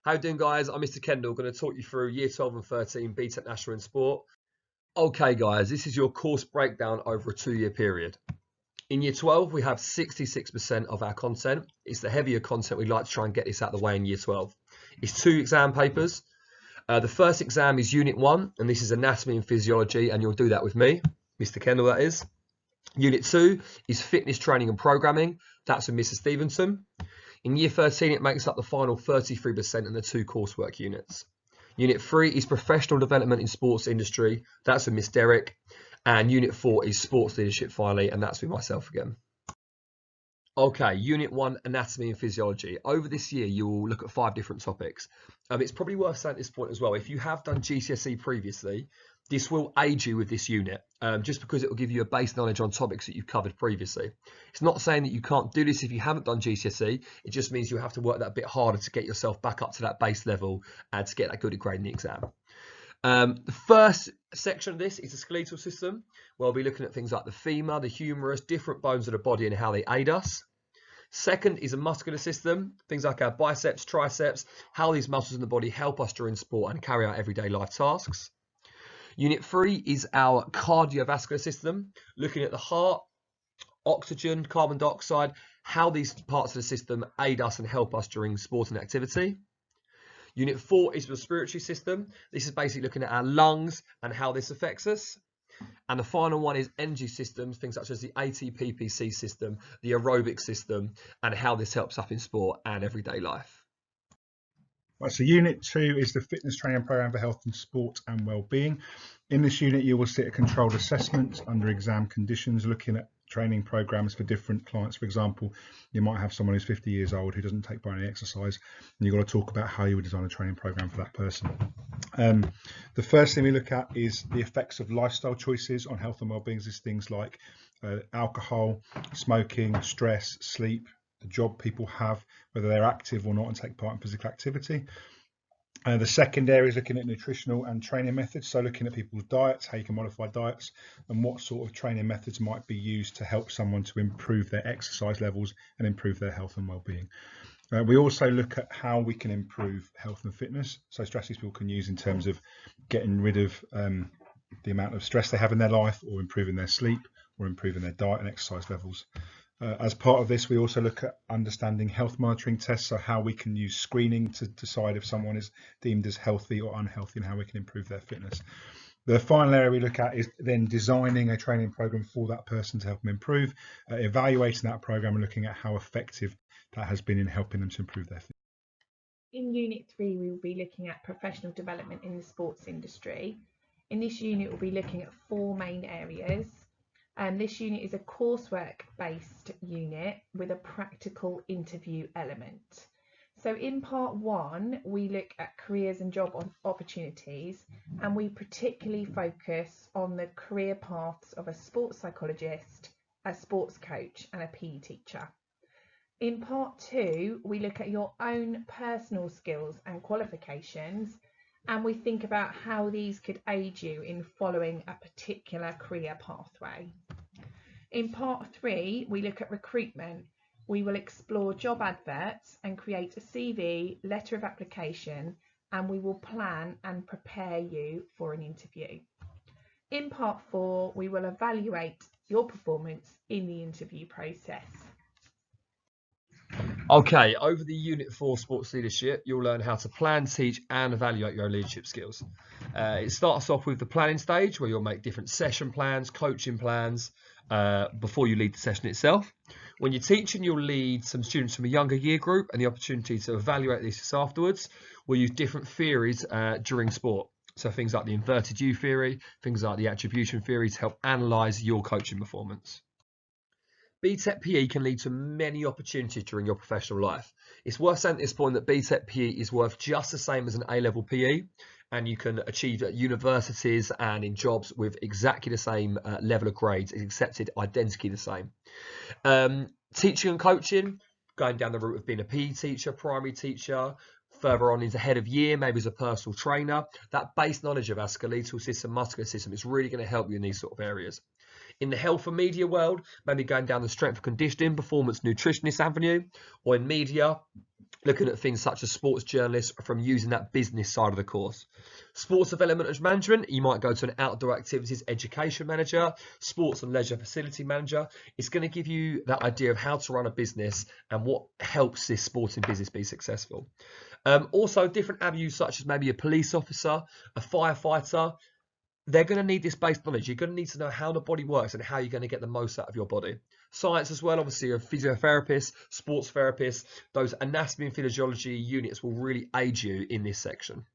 How you doing, guys? I'm Mr. Kendall, going to talk you through Year 12 and 13 BTEC National in Sport. Okay, guys, this is your course breakdown over a 2-year period. In Year 12, we have 66% of our content. It's the heavier content. We like to try and get this out of the way in Year 12. It's 2 exam papers. The first exam is Unit 1, and this is Anatomy and Physiology, and you'll do that with me, Mr. Kendall, that is. Unit 2 is Fitness Training and Programming. That's with Mr. Stevenson. In Year 13, it makes up the final 33% in the 2 coursework units. Unit 3 is Professional Development in Sports Industry. That's with Miss Derrick. And Unit 4 is Sports Leadership finally, and that's with myself again. Okay, Unit 1, Anatomy and Physiology. Over this year, you will look at 5 different topics. It's probably worth saying at this point as well, if you have done GCSE previously, this will aid you with this unit, just because it will give you a base knowledge on topics that you've covered previously. It's not saying that you can't do this if you haven't done GCSE, it just means you have to work that a bit harder to get yourself back up to that base level and to get that good grade in the exam. The first section of this is the skeletal system, where we'll be looking at things like the femur, the humerus, different bones of the body and how they aid us. Second is a muscular system, things like our biceps, triceps, how these muscles in the body help us during sport and carry out everyday life tasks. Unit 3 is our cardiovascular system, looking at the heart, oxygen, carbon dioxide, how these parts of the system aid us and help us during sport and activity. Unit 4 is the respiratory system. This is basically looking at our lungs and how this affects us. And the final one is energy systems, things such as the ATP-PC system, the aerobic system, and how this helps us in sport and everyday life. Right, so Unit 2 is the Fitness Training Programme for Health and Sport and Wellbeing. In this unit, you will sit a controlled assessment under exam conditions, looking at training programs for different clients. For example, you might have someone who's 50 years old who doesn't take part in any exercise, and you've got to talk about how you would design a training program for that person. The first thing we look at is the effects of lifestyle choices on health and wellbeing. These things like alcohol, smoking, stress, sleep, the job people have, whether they're active or not and take part in physical activity. The second area is looking at nutritional and training methods, so looking at people's diets, how you can modify diets, and what sort of training methods might be used to help someone to improve their exercise levels and improve their health and well-being. We also look at how we can improve health and fitness, so strategies people can use in terms of getting rid of the amount of stress they have in their life, or improving their sleep, or improving their diet and exercise levels. As part of this, we also look at understanding health monitoring tests, so how we can use screening to decide if someone is deemed as healthy or unhealthy and how we can improve their fitness. The final area we look at is then designing a training program for that person to help them improve, evaluating that program and looking at how effective that has been in helping them to improve their fitness. In Unit 3, we will be looking at professional development in the sports industry. In this unit, we'll be looking at 4 main areas. This unit is a coursework-based unit with a practical interview element. So in part 1, we look at careers and job opportunities, and we particularly focus on the career paths of a sports psychologist, a sports coach, and a PE teacher. In part 2, we look at your own personal skills and qualifications, and we think about how these could aid you in following a particular career pathway. In part 3, we look at recruitment. We will explore job adverts and create a CV, letter of application, and we will plan and prepare you for an interview. In part 4, we will evaluate your performance in the interview process. Okay, over the Unit 4 Sports Leadership, you'll learn how to plan, teach and evaluate your own leadership skills. It starts off with the planning stage, where you'll make different session plans, coaching plans, before you lead the session itself. When you're teaching, you'll lead some students from a younger year group, and the opportunity to evaluate this afterwards. We'll use different theories during sport. So things like the inverted U theory, things like the attribution theory to help analyse your coaching performance. BTEC PE can lead to many opportunities during your professional life. It's worth saying at this point that BTEC PE is worth just the same as an A-level PE, and you can achieve at universities and in jobs with exactly the same level of grades. It's accepted identically the same. Teaching and coaching, going down the route of being a PE teacher, primary teacher, further on into head of year, maybe as a personal trainer. That base knowledge of our skeletal system, muscular system is really going to help you in these sort of areas. In the health and media world, maybe going down the strength and conditioning, performance nutritionist avenue, or in media, looking at things such as sports journalists from using that business side of the course. Sports development and management, you might go to an outdoor activities education manager, sports and leisure facility manager. It's going to give you that idea of how to run a business and what helps this sporting business be successful. Also, different avenues such as maybe a police officer, a firefighter, they're going to need this base knowledge. You're going to need to know how the body works and how you're going to get the most out of your body. Science as well, obviously, of physiotherapists, sports therapists, those anatomy and physiology units will really aid you in this section.